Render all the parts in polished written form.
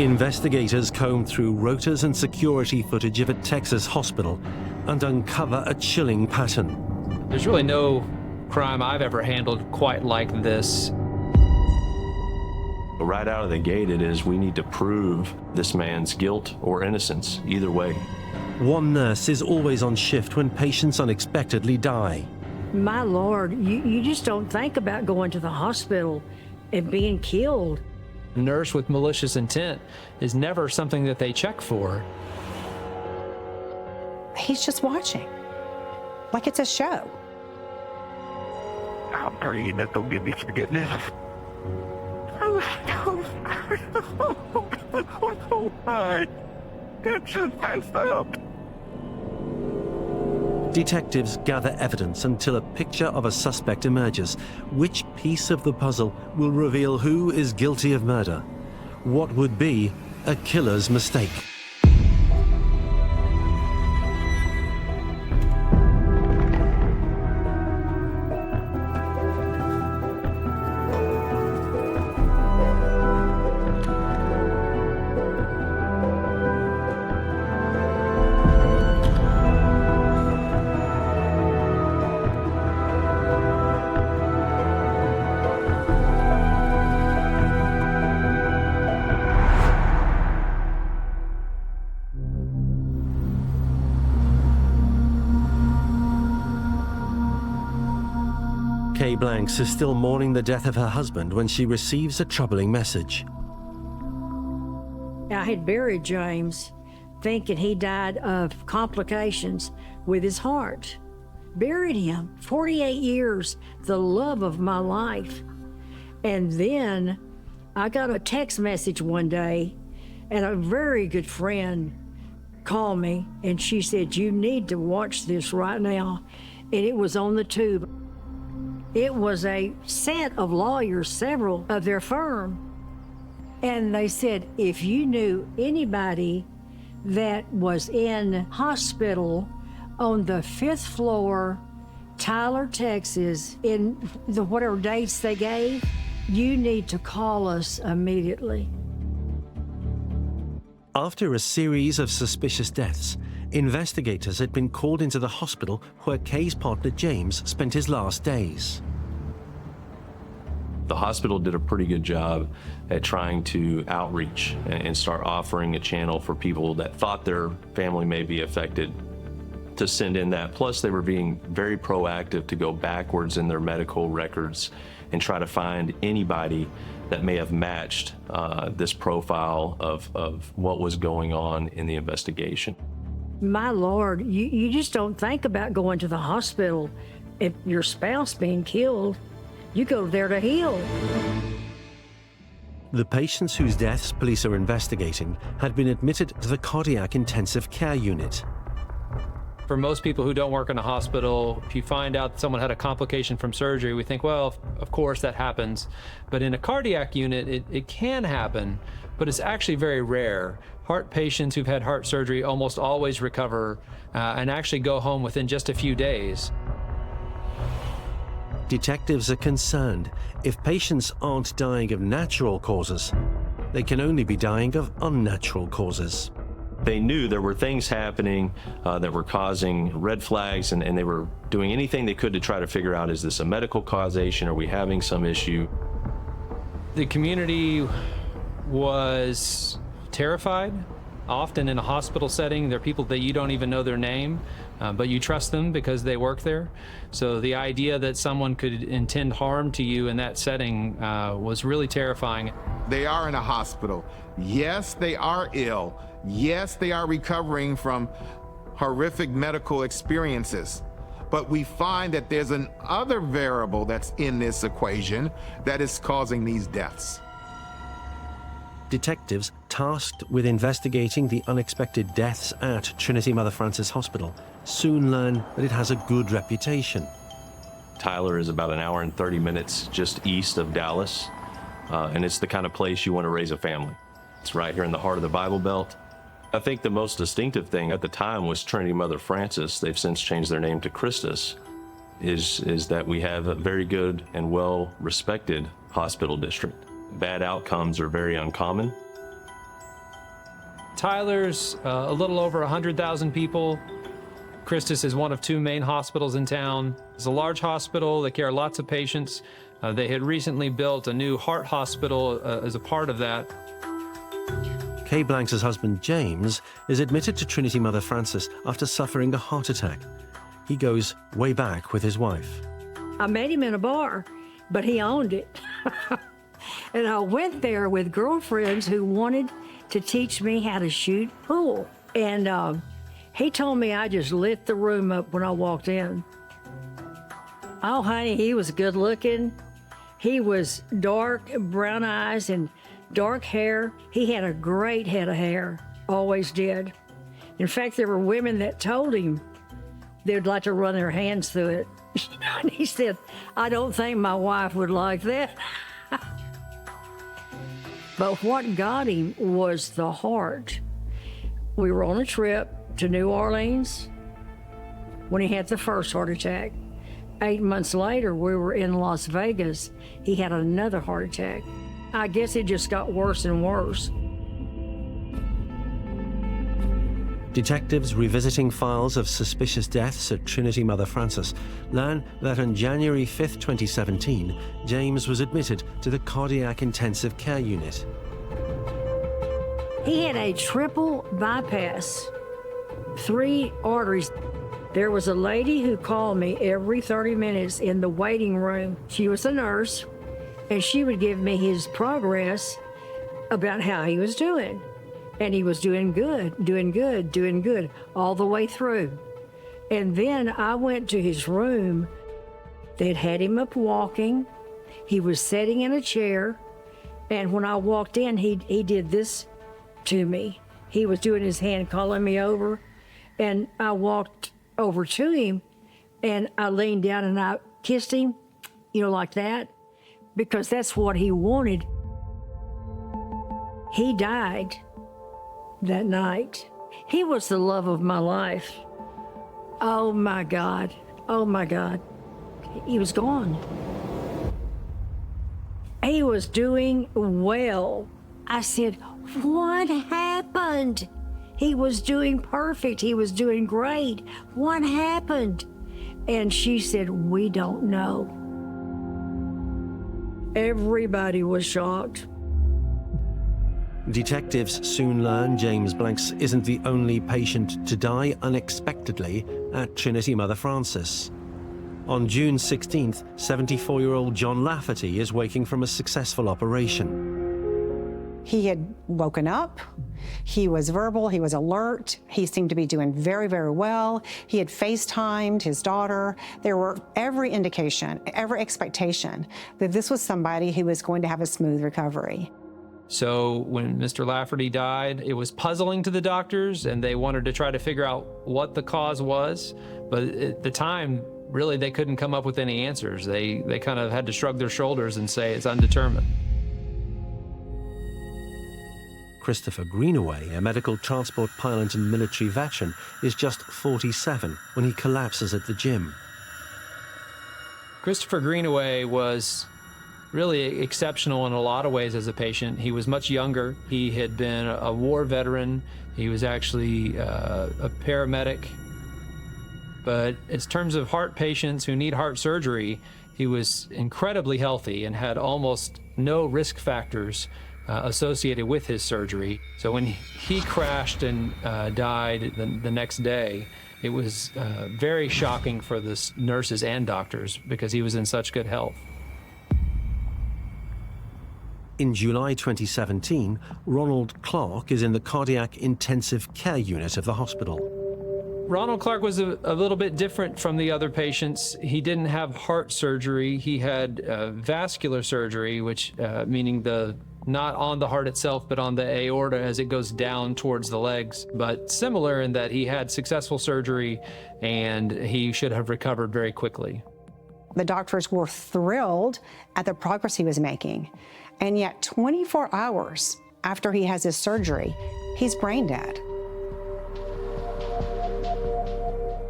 Investigators comb through rotas and security footage of a Texas hospital and uncover a chilling pattern. There's really no crime I've ever handled quite like this. Right out of the gate, it is we need to prove this man's guilt or innocence, either way. One nurse is always on shift when patients unexpectedly die. My Lord, you just don't think about going to the hospital and being killed. A nurse with malicious intent is never something that they check for. He's just watching, like it's a show. I'm praying that they'll give me forgiveness. Oh my, that just messed up. Detectives gather evidence until a picture of a suspect emerges. Which piece of the puzzle will reveal who is guilty of murder? What would be a killer's mistake? Kay Blanks is still mourning the death of her husband when she receives a troubling message. I had buried James, thinking he died of complications with his heart. Buried him, 48 years, the love of my life. And then I got a text message one day, and a very good friend called me, and she said, "You need to watch this right now." And it was on the tube. It was a set of lawyers, several of their firm. And they said, if you knew anybody that was in hospital on the 5th floor, Tyler, Texas, in the whatever dates they gave, you need to call us immediately. After a series of suspicious deaths, investigators had been called into the hospital where Kay's partner James spent his last days. The hospital did a pretty good job at trying to outreach and start offering a channel for people that thought their family may be affected to send in that. Plus, they were being very proactive to go backwards in their medical records and try to find anybody that may have matched this profile of what was going on in the investigation. My Lord, you just don't think about going to the hospital if your spouse being killed. You go there to heal. The patients whose deaths police are investigating had been admitted to the cardiac intensive care unit. For most people who don't work in a hospital, if you find out someone had a complication from surgery, we think, well, of course that happens. But in a cardiac unit, it can happen, but it's actually very rare. Heart patients who've had heart surgery almost always recover and actually go home within just a few days. Detectives are concerned if patients aren't dying of natural causes, they can only be dying of unnatural causes. They knew there were things happening that were causing red flags, and they were doing anything they could to try to figure out, is this a medical causation? Are we having some issue? The community was terrified. Often in a hospital setting, there are people that you don't even know their name, but you trust them because they work there. So the idea that someone could intend harm to you in that setting was really terrifying. They are in a hospital. Yes, they are ill. Yes, they are recovering from horrific medical experiences. But we find that there's an other variable that's in this equation that is causing these deaths. Detectives tasked with investigating the unexpected deaths at Trinity Mother Frances Hospital soon learn that it has a good reputation. Tyler is about an hour and 30 minutes just east of Dallas, and it's the kind of place you want to raise a family. It's right here in the heart of the Bible Belt. I think the most distinctive thing at the time was Trinity Mother Frances. They've since changed their name to Christus, is that we have a very good and well-respected hospital district. Bad outcomes are very uncommon. Tyler's a little over 100,000 people. Christus is one of two main hospitals in town. It's a large hospital. They care lots of patients. They had recently built a new heart hospital as a part of that. Kay Blanks' husband, James, is admitted to Trinity Mother Frances after suffering a heart attack. He goes way back with his wife. I met him in a bar, but he owned it. And I went there with girlfriends who wanted to teach me how to shoot pool. And he told me I just lit the room up when I walked in. Oh, honey, he was good looking. He was dark, brown eyes and dark hair. He had a great head of hair, always did. In fact, there were women that told him they'd like to run their hands through it. And he said, I don't think my wife would like that. But what got him was the heart. We were on a trip to New Orleans when he had the first heart attack. 8 months later, we were in Las Vegas. He had another heart attack. I guess it just got worse and worse. Detectives revisiting files of suspicious deaths at Trinity Mother Frances learn that on January 5, 2017, James was admitted to the cardiac intensive care unit. He had a triple bypass, 3 arteries. There was a lady who called me every 30 minutes in the waiting room. She was a nurse, and she would give me his progress about how he was doing. And he was doing good, all the way through. And then I went to his room. They'd had him up walking. He was sitting in a chair. And when I walked in, he did this to me. He was doing his hand, calling me over. And I walked over to him, and I leaned down and I kissed him, like that, because that's what he wanted. He died that night. He was the love of my life. Oh my God. Oh my God. He was gone. He was doing well. I said, what happened? He was doing perfect. He was doing great. What happened? And she said, we don't know. Everybody was shocked. Detectives soon learn James Blanks isn't the only patient to die unexpectedly at Trinity Mother Frances. On June 16th, 74-year-old John Lafferty is waking from a successful operation. He had woken up, he was verbal, he was alert, he seemed to be doing very, very well. He had FaceTimed his daughter. There were every indication, every expectation that this was somebody who was going to have a smooth recovery. So when Mr. Lafferty died, it was puzzling to the doctors, and they wanted to try to figure out what the cause was. But at the time, really, they couldn't come up with any answers. They kind of had to shrug their shoulders and say it's undetermined. Christopher Greenaway, a medical transport pilot and military veteran, is just 47 when he collapses at the gym. Christopher Greenaway was really exceptional in a lot of ways as a patient. He was much younger. He had been a war veteran. He was actually a paramedic. But in terms of heart patients who need heart surgery, he was incredibly healthy and had almost no risk factors associated with his surgery. So when he crashed and died the next day, it was very shocking for the nurses and doctors because he was in such good health. In July 2017, Ronald Clark is in the cardiac intensive care unit of the hospital. Ronald Clark was a little bit different from the other patients. He didn't have heart surgery. He had vascular surgery, which meaning not on the heart itself, but on the aorta as it goes down towards the legs. But similar in that he had successful surgery and he should have recovered very quickly. The doctors were thrilled at the progress he was making. And yet 24 hours after he has his surgery, he's brain dead.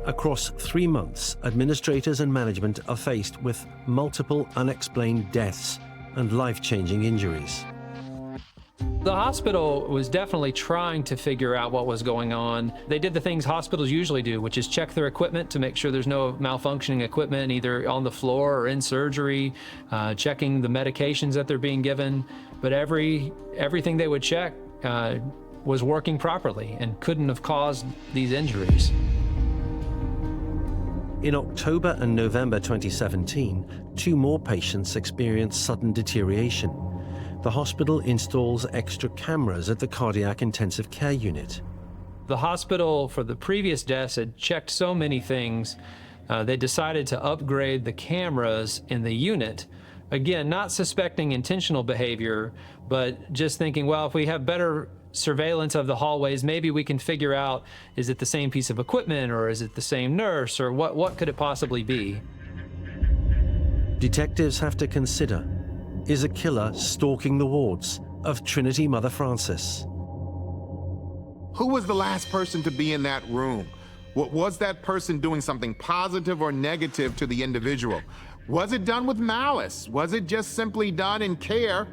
Across 3 months, administrators and management are faced with multiple unexplained deaths and life-changing injuries. The hospital was definitely trying to figure out what was going on. They did the things hospitals usually do, which is check their equipment to make sure there's no malfunctioning equipment either on the floor or in surgery, checking the medications that they're being given. But everything they would check was working properly and couldn't have caused these injuries. In October and November 2017, 2 more patients experienced sudden deterioration. The hospital installs extra cameras at the cardiac intensive care unit. The hospital for the previous deaths had checked so many things, they decided to upgrade the cameras in the unit. Again, not suspecting intentional behavior, but just thinking, well, if we have better surveillance of the hallways, maybe we can figure out, is it the same piece of equipment or is it the same nurse or what could it possibly be? Detectives have to consider, is a killer stalking the wards of Trinity Mother Frances? Who was the last person to be in that room? Was that person doing something positive or negative to the individual? Was it done with malice? Was it just simply done in care?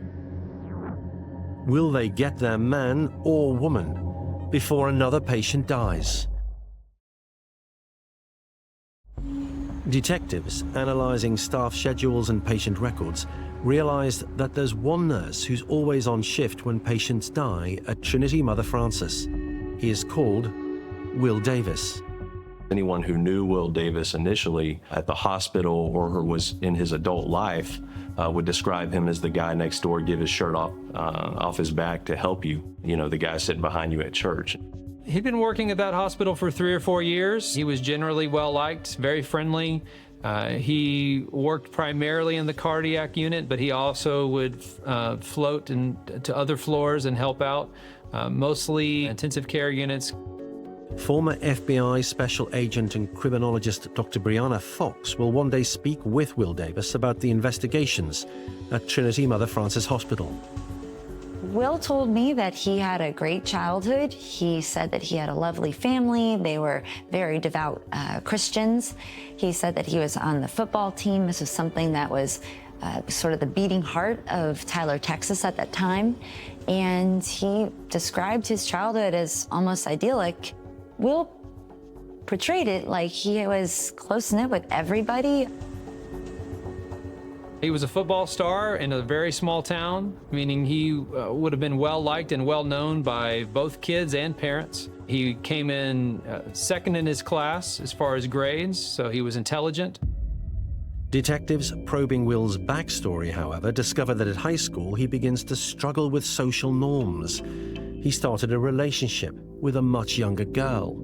Will they get their man or woman before another patient dies? Detectives analyzing staff schedules and patient records realized that there's one nurse who's always on shift when patients die at Trinity Mother Frances. He is called Will Davis. Anyone who knew Will Davis initially at the hospital or who was in his adult life would describe him as the guy next door, give his shirt off his back to help you. You know, the guy sitting behind you at church. He'd been working at that hospital for 3 or 4 years. He was generally well-liked, very friendly. He worked primarily in the cardiac unit, but he also would float to other floors and help out, mostly intensive care units. Former FBI special agent and criminologist Dr. Brianna Fox will one day speak with Will Davis about the investigations at Trinity Mother Frances Hospital. Will told me that he had a great childhood. He said that he had a lovely family. They were very devout Christians. He said that he was on the football team. This was something that was sort of the beating heart of Tyler, Texas at that time. And he described his childhood as almost idyllic. Will portrayed it like he was close-knit with everybody. He was a football star in a very small town, meaning he would have been well-liked and well-known by both kids and parents. He came in second in his class as far as grades, so he was intelligent. Detectives probing Will's backstory, however, discover that at high school he begins to struggle with social norms. He started a relationship with a much younger girl.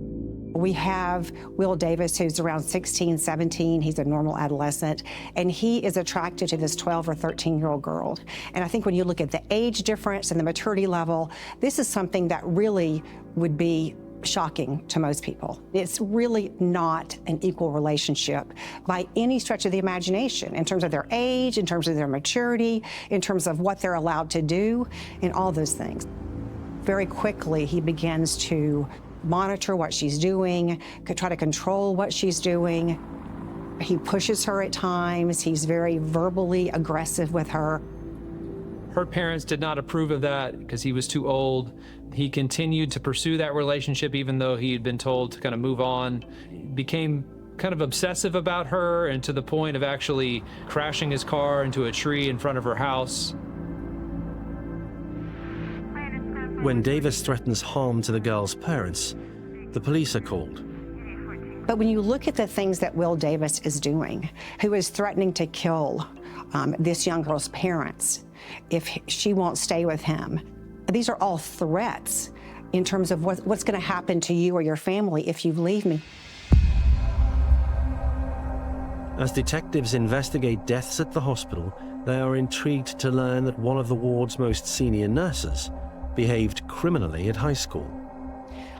We have Will Davis, who's around 16, 17. He's a normal adolescent, and he is attracted to this 12 or 13-year-old girl. And I think when you look at the age difference and the maturity level, this is something that really would be shocking to most people. It's really not an equal relationship by any stretch of the imagination in terms of their age, in terms of their maturity, in terms of what they're allowed to do, and all those things. Very quickly, he begins to monitor what she's doing, could try to control what she's doing. He pushes her at times. He's very verbally aggressive with her. Her parents did not approve of that because he was too old. He continued to pursue that relationship even though he had been told to kind of move on. He became kind of obsessive about her and to the point of actually crashing his car into a tree in front of her house. When Davis threatens harm to the girl's parents, the police are called. But when you look at the things that Will Davis is doing, who is threatening to kill this young girl's parents if she won't stay with him, these are all threats in terms of what's going to happen to you or your family if you leave me. As detectives investigate deaths at the hospital, they are intrigued to learn that one of the ward's most senior nurses behaved criminally at high school.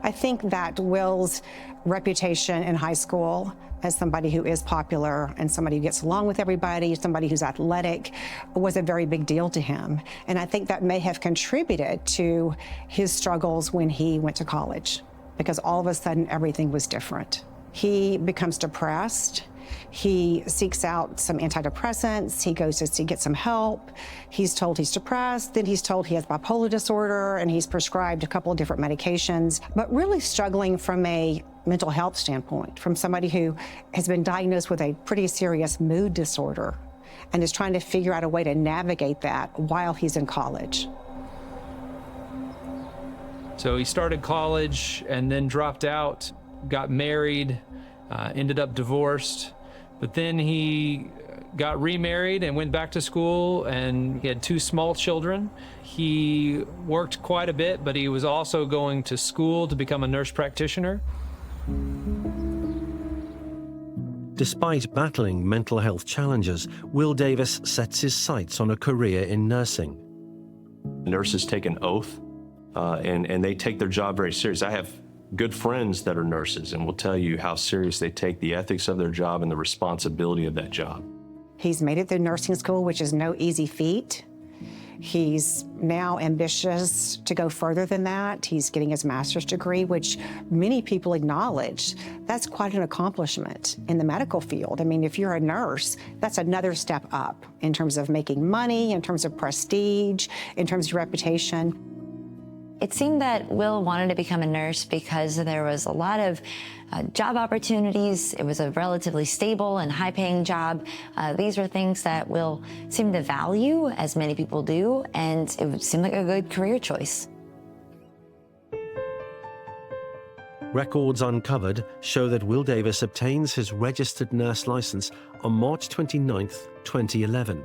I think that Will's reputation in high school as somebody who is popular and somebody who gets along with everybody, somebody who's athletic, was a very big deal to him. And I think that may have contributed to his struggles when he went to college, because all of a sudden everything was different. He becomes depressed. He seeks out some antidepressants. He goes to get some help. He's told he's depressed. Then he's told he has bipolar disorder, and he's prescribed a couple of different medications, but really struggling from a mental health standpoint, from somebody who has been diagnosed with a pretty serious mood disorder and is trying to figure out a way to navigate that while he's in college. So he started college and then dropped out, got married, ended up divorced, but then he got remarried and went back to school, and he had 2 small children. He worked quite a bit, but he was also going to school to become a nurse practitioner. Despite battling mental health challenges, Will Davis sets his sights on a career in nursing. Nurses take an oath, and they take their job very serious. I have good friends that are nurses and will tell you how serious they take the ethics of their job and the responsibility of that job. He's made it through nursing school, which is no easy feat. He's now ambitious to go further than that. He's getting his master's degree, which many people acknowledge. That's quite an accomplishment in the medical field. I mean, if you're a nurse, that's another step up in terms of making money, in terms of prestige, in terms of reputation. It seemed that Will wanted to become a nurse because there was a lot of job opportunities. It was a relatively stable and high-paying job. These were things that Will seemed to value, as many people do, and it seemed like a good career choice. Records uncovered show that Will Davis obtains his registered nurse license on March 29, 2011.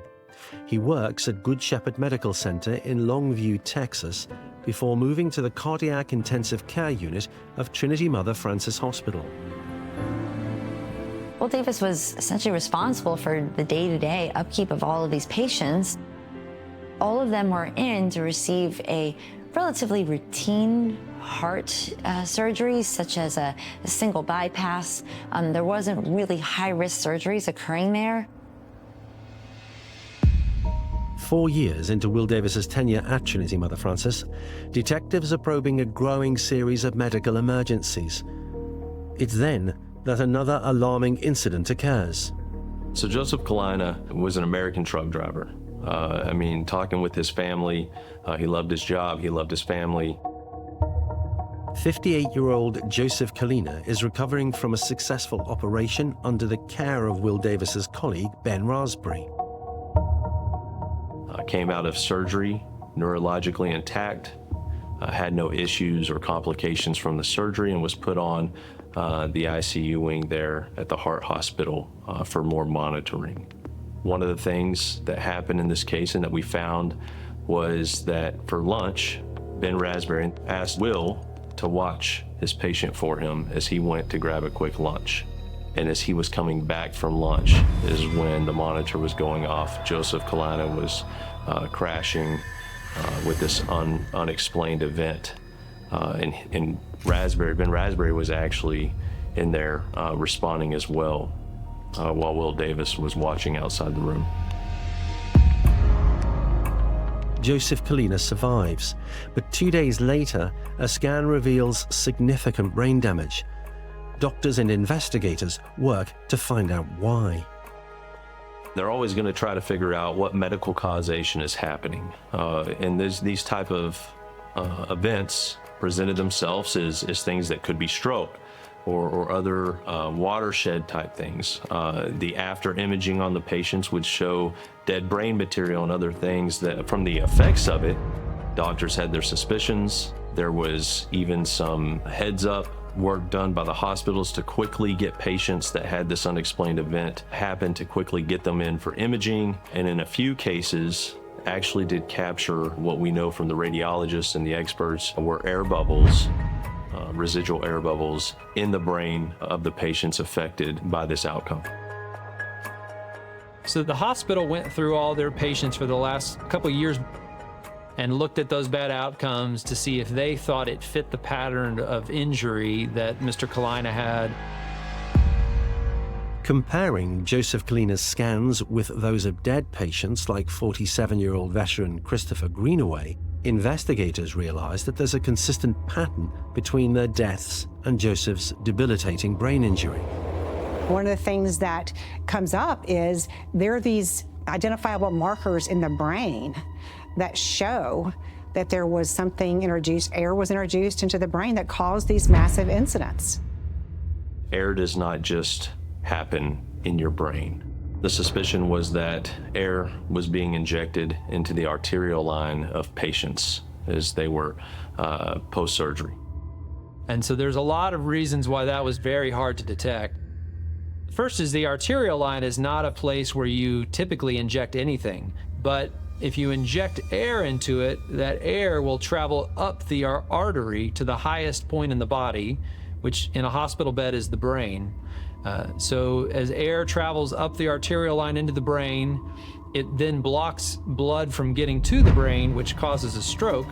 He works at Good Shepherd Medical Center in Longview, Texas, before moving to the Cardiac Intensive Care Unit of Trinity Mother Frances Hospital. Will Davis was essentially responsible for the day-to-day upkeep of all of these patients. All of them were in to receive a relatively routine heart surgery, such as a single bypass. There wasn't really high-risk surgeries occurring there. 4 years into Will Davis's tenure at Trinity Mother Frances, detectives are probing a growing series of medical emergencies. It's then that another alarming incident occurs. So Joseph Kalina was an American truck driver. Talking with his family, he loved his job, he loved his family. 58-year-old Joseph Kalina is recovering from a successful operation under the care of Will Davis's colleague, Ben Raspberry. Came out of surgery neurologically intact, had no issues or complications from the surgery, and was put on the ICU wing there at the Heart Hospital for more monitoring. One of the things that happened in this case and that we found was that for lunch, Ben Raspberry asked Will to watch his patient for him as he went to grab a quick lunch. And as he was coming back from lunch is when the monitor was going off. Joseph Kalina was crashing with this unexplained event. And Ben Raspberry was actually in there responding as well while Will Davis was watching outside the room. Joseph Kalina survives, but 2 days later, a scan reveals significant brain damage. Doctors and investigators work to find out why. They're always going to try to figure out what medical causation is happening. And these type of events presented themselves as things that could be stroke or other watershed type things. The after imaging on the patients would show dead brain material and other things that from the effects of it, doctors had their suspicions. There was even some heads up work done by the hospitals to quickly get patients that had this unexplained event happen, to quickly get them in for imaging, and in a few cases actually did capture what we know from the radiologists and the experts were air bubbles, residual air bubbles in the brain of the patients affected by this outcome. So the hospital went through all their patients for the last couple of years and looked at those bad outcomes to see if they thought it fit the pattern of injury that Mr. Kalina had. Comparing Joseph Kalina's scans with those of dead patients like 47-year-old veteran Christopher Greenaway, investigators realized that there's a consistent pattern between their deaths and Joseph's debilitating brain injury. One of the things that comes up is there are these identifiable markers in the brain that show that there was something introduced, air was introduced into the brain that caused these massive incidents. Air does not just happen in your brain. The suspicion was that air was being injected into the arterial line of patients as they were post-surgery. And so there's a lot of reasons why that was very hard to detect. First is the arterial line is not a place where you typically inject anything, but if you inject air into it, that air will travel up the artery to the highest point in the body, which in a hospital bed is the brain. So as air travels up the arterial line into the brain, it then blocks blood from getting to the brain, which causes a stroke.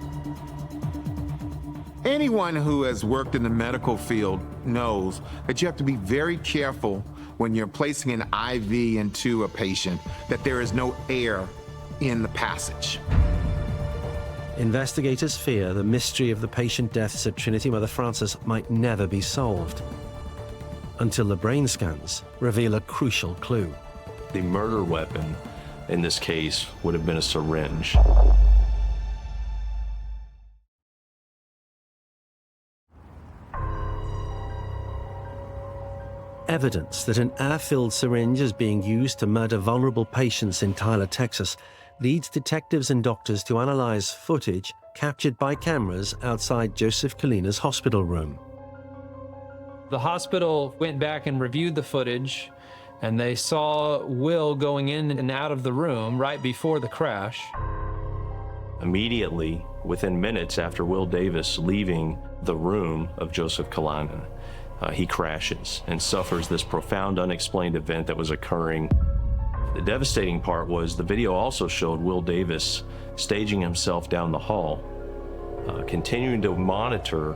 Anyone who has worked in the medical field knows that you have to be very careful when you're placing an IV into a patient, that there is no air in the passage. Investigators fear the mystery of the patient deaths at Trinity Mother Frances might never be solved, until the brain scans reveal a crucial clue. The murder weapon in this case would have been a syringe. Evidence that an air-filled syringe is being used to murder vulnerable patients in Tyler, Texas, leads detectives and doctors to analyze footage captured by cameras outside Joseph Kalina's hospital room. The hospital went back and reviewed the footage, and they saw Will going in and out of the room right before the crash. Immediately, within minutes after Will Davis leaving the room of Joseph Kalina, he crashes and suffers this profound unexplained event that was occurring. The devastating part was the video also showed Will Davis staging himself down the hall, continuing to monitor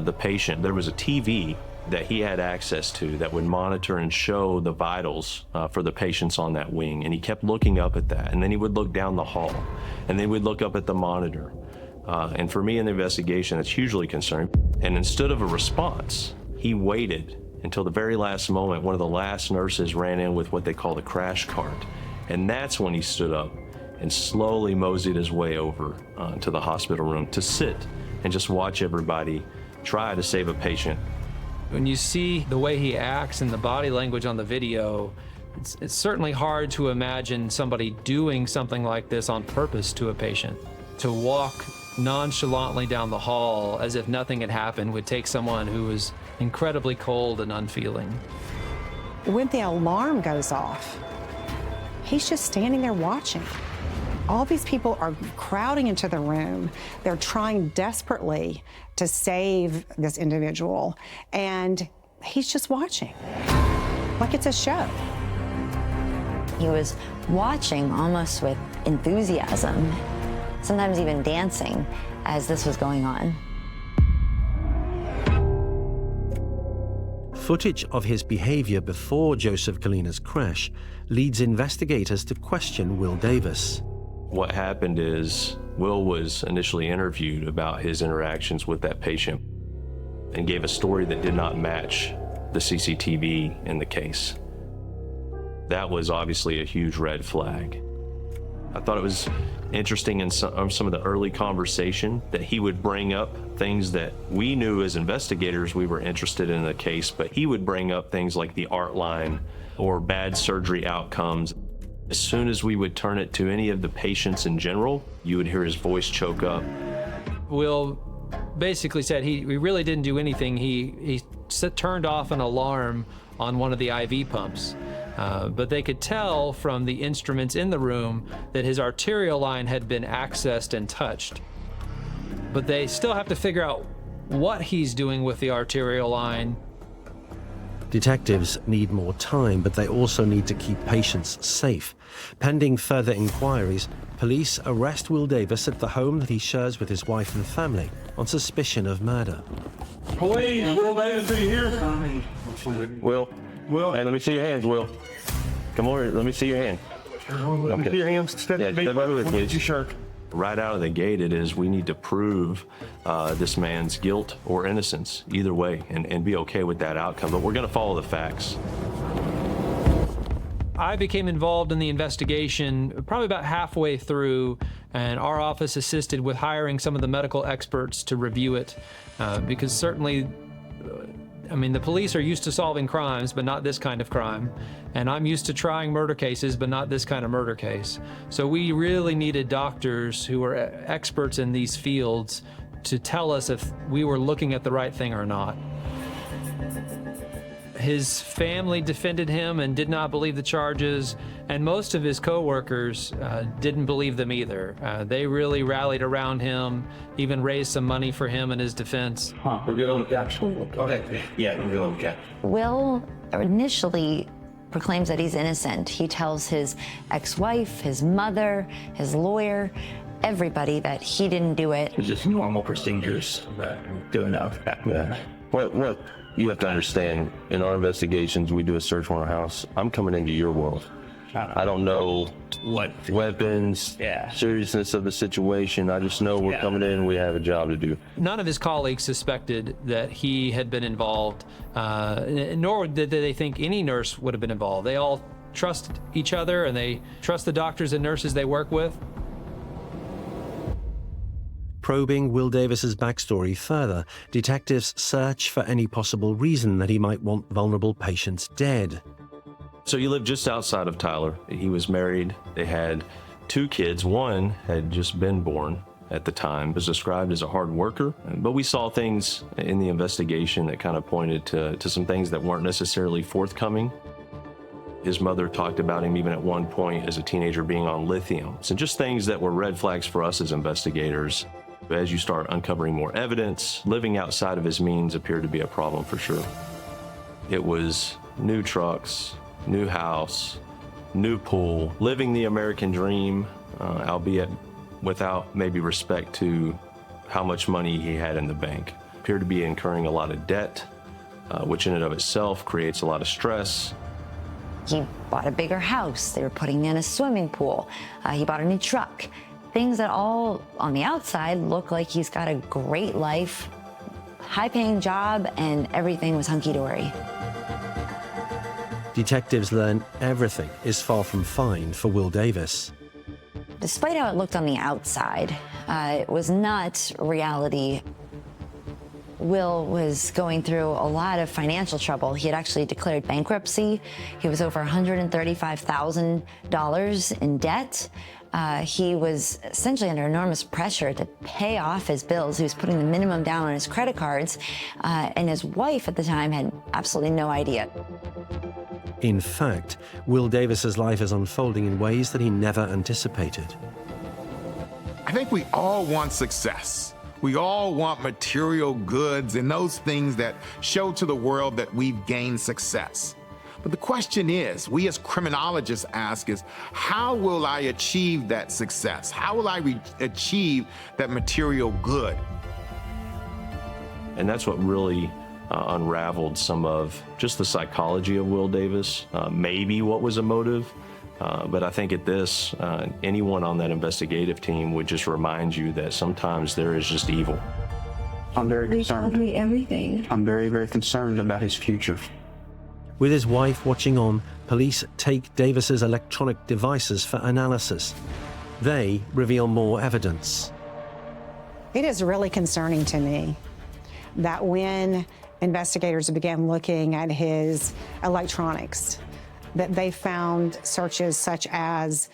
the patient. There was a TV that he had access to that would monitor and show the vitals for the patients on that wing, and he kept looking up at that, and then he would look down the hall, and then we'd look up at the monitor. And for me in the investigation, it's hugely concerning. And instead of a response, he waited until the very last moment. One of the last nurses ran in with what they call the crash cart. And that's when he stood up and slowly moseyed his way over to the hospital room to sit and just watch everybody try to save a patient. When you see the way he acts and the body language on the video, it's certainly hard to imagine somebody doing something like this on purpose to a patient. To walk nonchalantly down the hall as if nothing had happened would take someone who was incredibly cold and unfeeling. When the alarm goes off, he's just standing there watching. All these people are crowding into the room. They're trying desperately to save this individual, and he's just watching, like it's a show. He was watching almost with enthusiasm, sometimes even dancing as this was going on. Footage of his behavior before Joseph Kalina's crash leads investigators to question Will Davis. What happened is Will was initially interviewed about his interactions with that patient and gave a story that did not match the CCTV in the case. That was obviously a huge red flag. I thought it was interesting in some of the early conversation that he would bring up things that we knew as investigators we were interested in the case, but he would bring up things like the art line or bad surgery outcomes. As soon as we would turn it to any of the patients in general, you would hear his voice choke up. Will basically said he really didn't do anything. He turned off an alarm on one of the IV pumps. But they could tell from the instruments in the room that his arterial line had been accessed and touched. But they still have to figure out what he's doing with the arterial line. Detectives need more time, but they also need to keep patients safe. Pending further inquiries, police arrest Will Davis at the home that he shares with his wife and family on suspicion of murder. Police, Will Davis, are you here? Will, hey, let me see your hands, Will. Come over here, let me see your hand. Let me see your hands. Step over with me. Your shirt. Right out of the gate, it is we need to prove this man's guilt or innocence, either way, and be okay with that outcome. But we're going to follow the facts. I became involved in the investigation probably about halfway through, and our office assisted with hiring some of the medical experts to review it, because certainly, I mean, the police are used to solving crimes, but not this kind of crime. And I'm used to trying murder cases, but not this kind of murder case. So we really needed doctors who were experts in these fields to tell us if we were looking at the right thing or not. His family defended him and did not believe the charges, and most of his co-workers didn't believe them either. They really rallied around him, even raised some money for him in his defense. We're good on the couch. Okay. Yeah, we're good on the couch. Will initially proclaims that he's innocent. He tells his ex-wife, his mother, his lawyer, everybody that he didn't do it. It's just normal procedures doing that. What you have to understand, in our investigations, we do a search warrant house. I'm coming into your world. I don't know what weapons, seriousness of the situation. I just know we're coming in, we have a job to do. None of his colleagues suspected that he had been involved, nor did they think any nurse would have been involved. They all trust each other, and they trust the doctors and nurses they work with. Probing Will Davis's backstory further, detectives search for any possible reason that he might want vulnerable patients dead. So he lived just outside of Tyler. He was married. They had 2 kids. One had just been born at the time, was described as a hard worker. But we saw things in the investigation that kind of pointed to some things that weren't necessarily forthcoming. His mother talked about him even at one point as a teenager being on lithium. So just things that were red flags for us as investigators. But as you start uncovering more evidence, living outside of his means appeared to be a problem for sure. It was new trucks, new house, new pool, living the American dream, albeit without maybe respect to how much money he had in the bank. Appeared to be incurring a lot of debt, which in and of itself creates a lot of stress. He bought a bigger house. They were putting in a swimming pool. He bought a new truck. Things that all on the outside look like he's got a great life, high-paying job, and everything was hunky-dory. Detectives learn everything is far from fine for Will Davis. Despite how it looked on the outside, it was not reality. Will was going through a lot of financial trouble. He had actually declared bankruptcy. He was over $135,000 in debt. He was essentially under enormous pressure to pay off his bills. He was putting the minimum down on his credit cards, and his wife at the time had absolutely no idea. In fact, Will Davis's life is unfolding in ways that he never anticipated. I think we all want success. We all want material goods and those things that show to the world that we've gained success. But the question is, we as criminologists ask is, how will I achieve that success? How will I achieve that material good? And that's what really unraveled some of just the psychology of Will Davis, maybe what was a motive. But I think at this, anyone on that investigative team would just remind you that sometimes there is just evil. I'm very concerned. They told me everything. I'm very, very concerned about his future. With his wife watching on, police take Davis's electronic devices for analysis. They reveal more evidence. It is really concerning to me that when investigators began looking at his electronics, that they found searches such as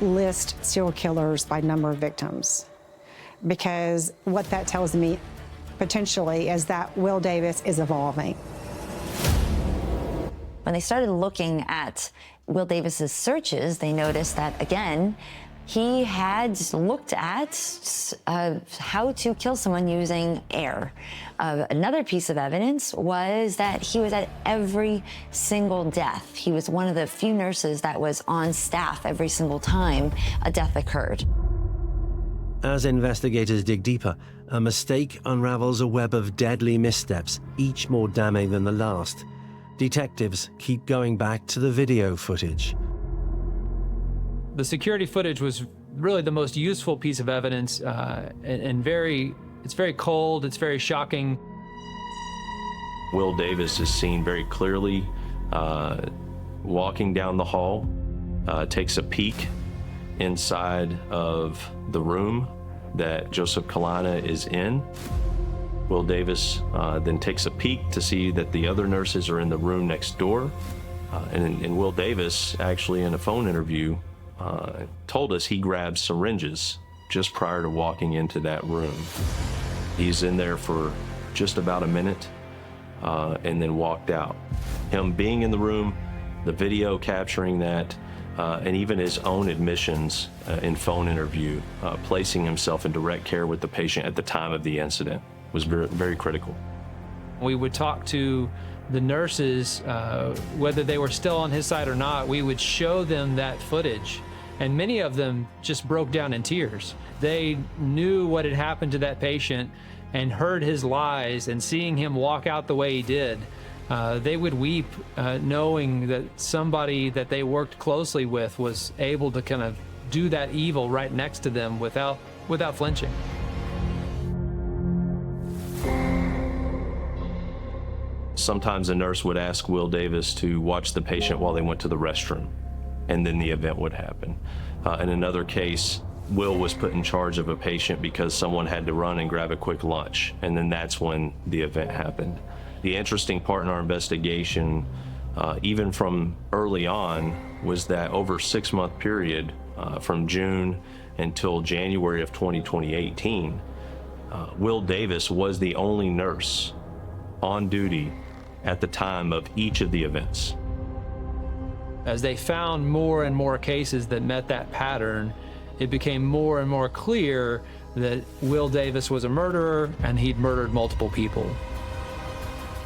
list serial killers by number of victims. Because what that tells me potentially is that Will Davis is evolving. When they started looking at Will Davis's searches, they noticed that, again, he had looked at how to kill someone using air. Another piece of evidence was that he was at every single death. He was one of the few nurses that was on staff every single time a death occurred. As investigators dig deeper, a mistake unravels a web of deadly missteps, each more damning than the last. Detectives keep going back to the video footage. The security footage was really the most useful piece of evidence, and it's very cold, it's very shocking. Will Davis is seen very clearly walking down the hall, takes a peek inside of the room that Joseph Kalina is in. Will Davis then takes a peek to see that the other nurses are in the room next door. And Will Davis, actually in a phone interview, told us he grabbed syringes just prior to walking into that room. He's in there for just about a minute and then walked out. Him being in the room, the video capturing that, and even his own admissions in phone interview, placing himself in direct care with the patient at the time of the incident was very, very critical. We would talk to the nurses, whether they were still on his side or not. We would show them that footage, and many of them just broke down in tears. They knew what had happened to that patient and heard his lies, and seeing him walk out the way he did, they would weep, knowing that somebody that they worked closely with was able to kind of do that evil right next to them without flinching. Sometimes a nurse would ask Will Davis to watch the patient while they went to the restroom, and then the event would happen. In another case, Will was put in charge of a patient because someone had to run and grab a quick lunch, and then that's when the event happened. The interesting part in our investigation, even from early on, was that over a 6-month period, from June until January of 2018, Will Davis was the only nurse on duty at the time of each of the events. As they found more and more cases that met that pattern, it became more and more clear that Will Davis was a murderer and he'd murdered multiple people.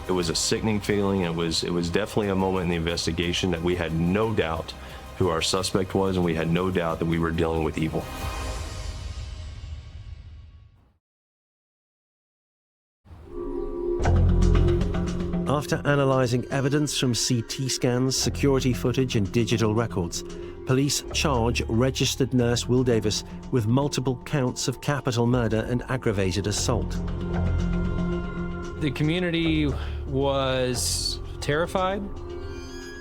It was a sickening feeling. It was definitely a moment in the investigation that we had no doubt who our suspect was, and we had no doubt that we were dealing with evil. After analysing evidence from CT scans, security footage and digital records, police charge registered nurse Will Davis with multiple counts of capital murder and aggravated assault. The community was terrified.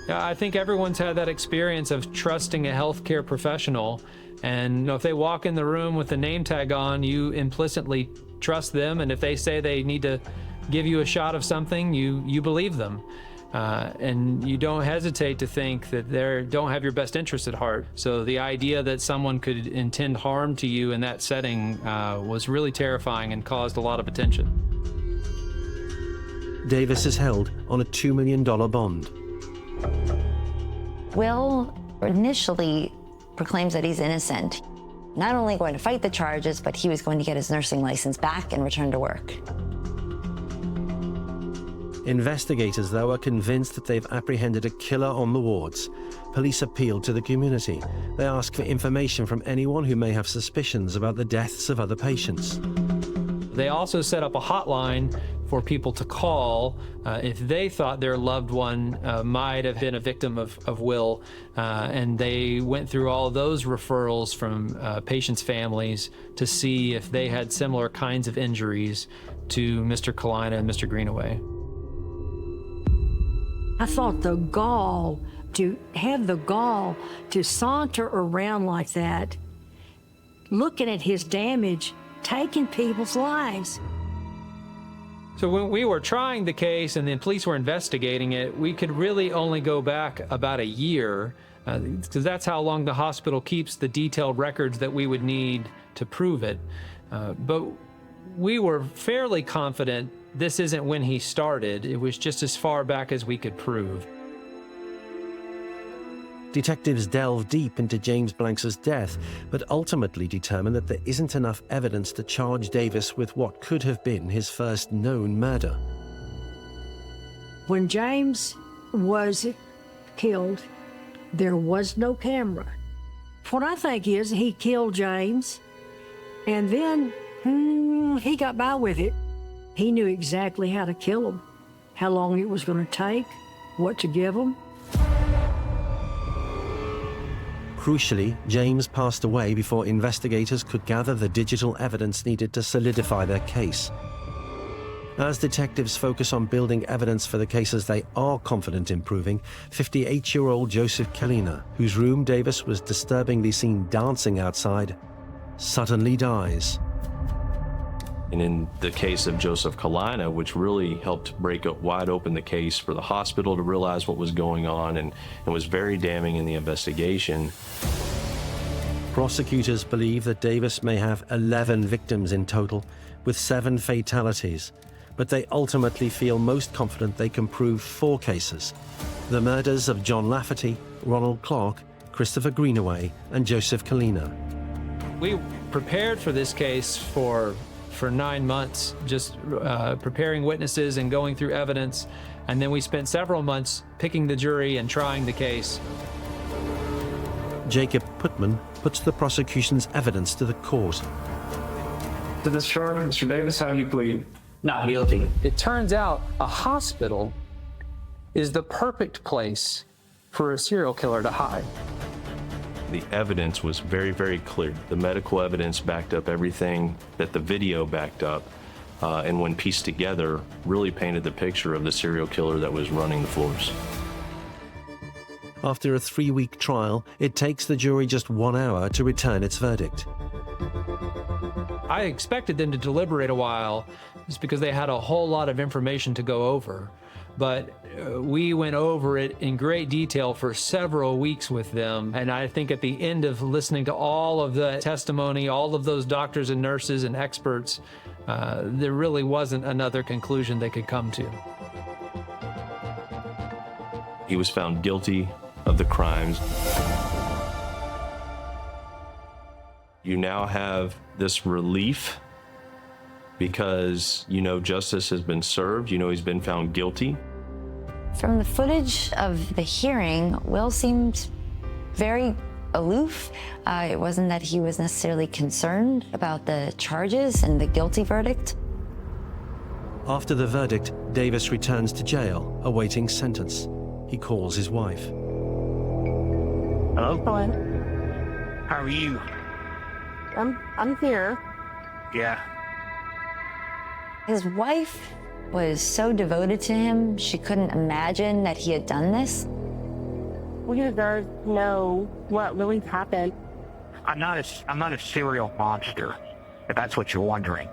I think everyone's had that experience of trusting a healthcare professional, and if they walk in the room with a name tag on, you implicitly trust them, and if they say they need to give you a shot of something, you believe them. And you don't hesitate to think that they don't have your best interest at heart. So the idea that someone could intend harm to you in that setting was really terrifying and caused a lot of attention. Davis is held on a $2 million bond. Will initially proclaims that he's innocent. Not only going to fight the charges, but he was going to get his nursing license back and return to work. Investigators, though, are convinced that they've apprehended a killer on the wards. Police appeal to the community. They ask for information from anyone who may have suspicions about the deaths of other patients. They also set up a hotline for people to call if they thought their loved one might have been a victim of Will. And they went through all those referrals from patients' families to see if they had similar kinds of injuries to Mr. Kalina and Mr. Greenaway. I thought to have the gall to saunter around like that, looking at his damage, taking people's lives. So when we were trying the case and the police were investigating it, we could really only go back about a year, because that's how long the hospital keeps the detailed records that we would need to prove it. But we were fairly confident this isn't when he started. It was just as far back as we could prove. Detectives delve deep into James Blanks' death, but ultimately determine that there isn't enough evidence to charge Davis with what could have been his first known murder. When James was killed, there was no camera. What I think is he killed James, and then he got by with it. He knew exactly how to kill him, how long it was going to take, what to give him. Crucially, James passed away before investigators could gather the digital evidence needed to solidify their case. As detectives focus on building evidence for the cases they are confident in proving, 58-year-old Joseph Kalina, whose room Davis was disturbingly seen dancing outside, suddenly dies. And in the case of Joseph Kalina, which really helped break wide open the case for the hospital to realize what was going on and was very damning in the investigation. Prosecutors believe that Davis may have 11 victims in total, with 7 fatalities, but they ultimately feel most confident they can prove 4 cases: the murders of John Lafferty, Ronald Clark, Christopher Greenaway, and Joseph Kalina. We prepared for this case for 9 months, just preparing witnesses and going through evidence, and then we spent several months picking the jury and trying the case. Jacob Putman puts the prosecution's evidence to the court. To this charge, Mr. Davis, how do you plead? Not guilty. It turns out a hospital is the perfect place for a serial killer to hide. The evidence was very, very clear. The medical evidence backed up everything that the video backed up, and when pieced together, really painted the picture of the serial killer that was running the floors. After a 3-week trial, it takes the jury just 1 hour to return its verdict. I expected them to deliberate a while just because they had a whole lot of information to go over. But we went over it in great detail for several weeks with them. And I think at the end of listening to all of the testimony, all of those doctors and nurses and experts, there really wasn't another conclusion they could come to. He was found guilty of the crimes. You now have this relief because you know justice has been served, you know he's been found guilty. From the footage of the hearing, Will seemed very aloof. It wasn't that he was necessarily concerned about the charges and the guilty verdict. After the verdict, Davis returns to jail, awaiting sentence. He calls his wife. Hello? Hello. How are you? I'm here. Yeah. His wife was so devoted to him, she couldn't imagine that he had done this. We deserve to know what really happened. I'm not a serial monster, if that's what you're wondering.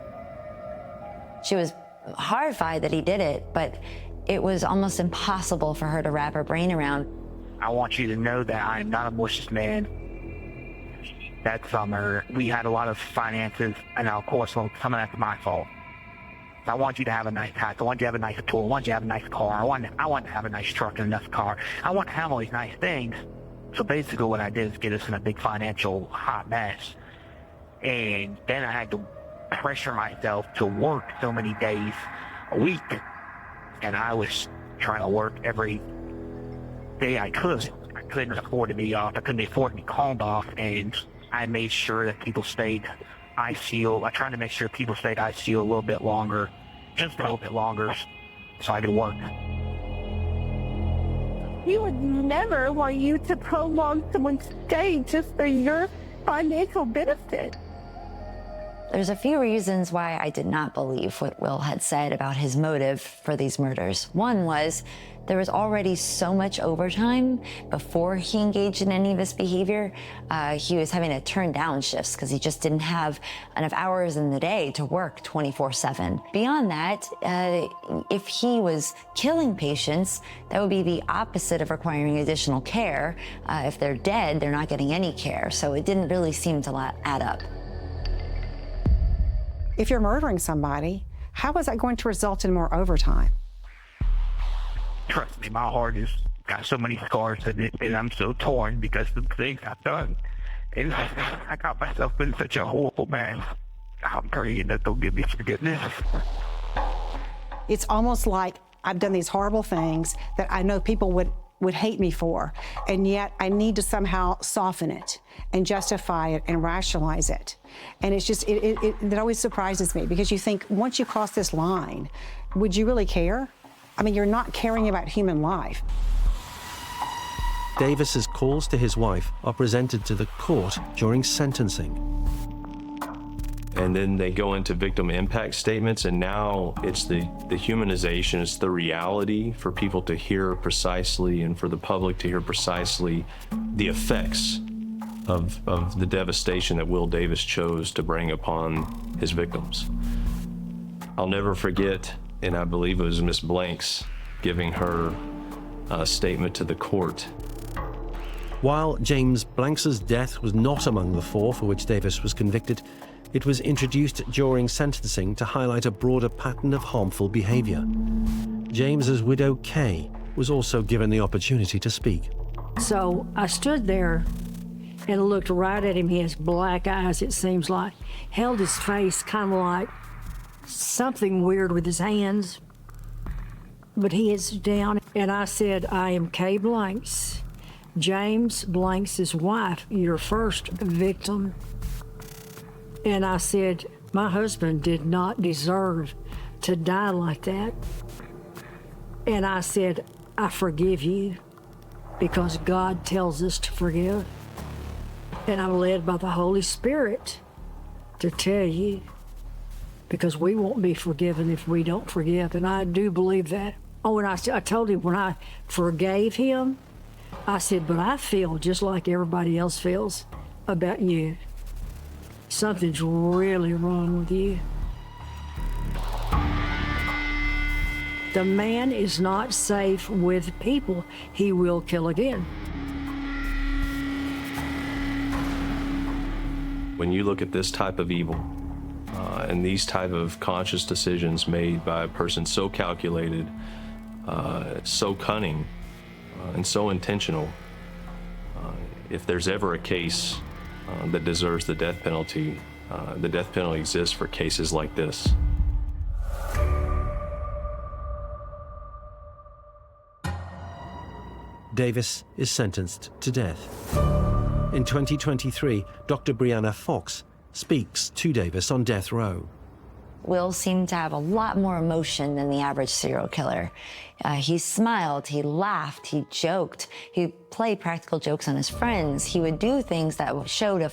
She was horrified that he did it, but it was almost impossible for her to wrap her brain around. I want you to know that I am not a malicious man. That summer, we had a lot of finances, and of course, some of that's my fault. I want you to have a nice house. I want you to have a nice tour. I want you to have a nice car. I want to have a nice truck and a nice car. I want to have all these nice things. So basically what I did is get us in a big financial hot mess. And then I had to pressure myself to work so many days a week. And I was trying to work every day I could. I couldn't afford to be off. I couldn't afford to be called off. And I made sure that people stayed ICU. I tried to make sure people stayed ICU a little bit longer, just a little bit longer, so I could work. We would never want you to prolong someone's stay just for your financial benefit. There's a few reasons why I did not believe what Will had said about his motive for these murders. One was there was already so much overtime before he engaged in any of this behavior. He was having to turn down shifts because he just didn't have enough hours in the day to work 24/7. Beyond that, if he was killing patients, that would be the opposite of requiring additional care. If they're dead, they're not getting any care. So it didn't really seem to add up. If you're murdering somebody, how is that going to result in more overtime? Trust me, my heart has got so many scars and I'm so torn because of the things I've done. And I got myself in such a horrible mess. I'm praying that they'll give me forgiveness. It's almost like I've done these horrible things that I know people would hate me for, and yet I need to somehow soften it and justify it and rationalize it. And it's just, it always surprises me because you think, once you cross this line, would you really care? I mean, you're not caring about human life. Davis's calls to his wife are presented to the court during sentencing. And then they go into victim impact statements, and now it's the humanization, it's the reality for people to hear precisely and for the public to hear precisely the effects of the devastation that Will Davis chose to bring upon his victims. I'll never forget, and I believe it was Miss Blanks giving her statement to the court. While James Blanks's death was not among the 4 for which Davis was convicted, it was introduced during sentencing to highlight a broader pattern of harmful behavior. James's widow, Kay, was also given the opportunity to speak. So I stood there and looked right at him. He has black eyes, it seems like. Held his face kind of like something weird with his hands. But he is down, and I said, I am Kay Blanks, James Blanks' wife, your first victim. And I said, my husband did not deserve to die like that. And I said, I forgive you because God tells us to forgive. And I'm led by the Holy Spirit to tell you, because we won't be forgiven if we don't forgive. And I do believe that. Oh, and I told him when I forgave him, I said, but I feel just like everybody else feels about you. Something's really wrong with you. The man is not safe with people. He will kill again. When you look at this type of evil and these type of conscious decisions made by a person so calculated, so cunning, and so intentional, if there's ever a case that deserves the death penalty exists for cases like this. Davis is sentenced to death. In 2023, Dr. Brianna Fox speaks to Davis on death row. Will seemed to have a lot more emotion than the average serial killer. He smiled, he laughed, he joked, he played practical jokes on his friends. He would do things that showed a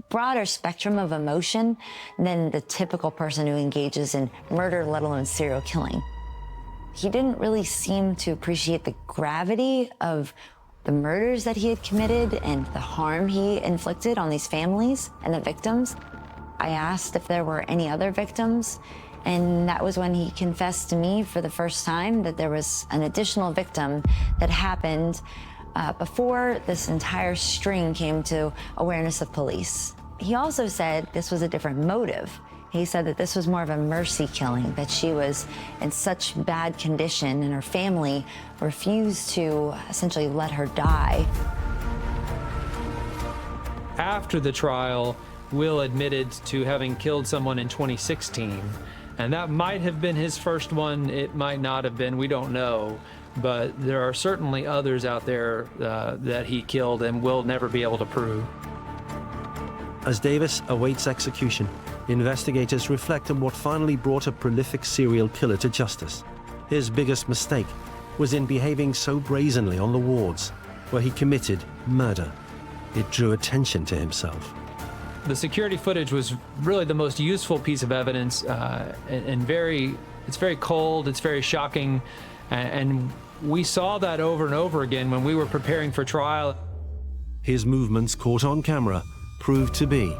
broader spectrum of emotion than the typical person who engages in murder, let alone serial killing. He didn't really seem to appreciate the gravity of the murders that he had committed and the harm he inflicted on these families and the victims. I asked if there were any other victims, and that was when he confessed to me for the first time that there was an additional victim that happened before this entire string came to awareness of police. He also said this was a different motive. He said that this was more of a mercy killing, that she was in such bad condition and her family refused to essentially let her die. After the trial, Will admitted to having killed someone in 2016, and that might have been his first one. It might not have been, we don't know, but there are certainly others out there that he killed and will never be able to prove. As Davis awaits execution, investigators reflect on what finally brought a prolific serial killer to justice. His biggest mistake was in behaving so brazenly on the wards, where he committed murder. It drew attention to himself. The security footage was really the most useful piece of evidence, and it's very cold, it's very shocking, and we saw that over and over again when we were preparing for trial. His movements caught on camera proved to be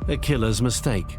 a killer's mistake.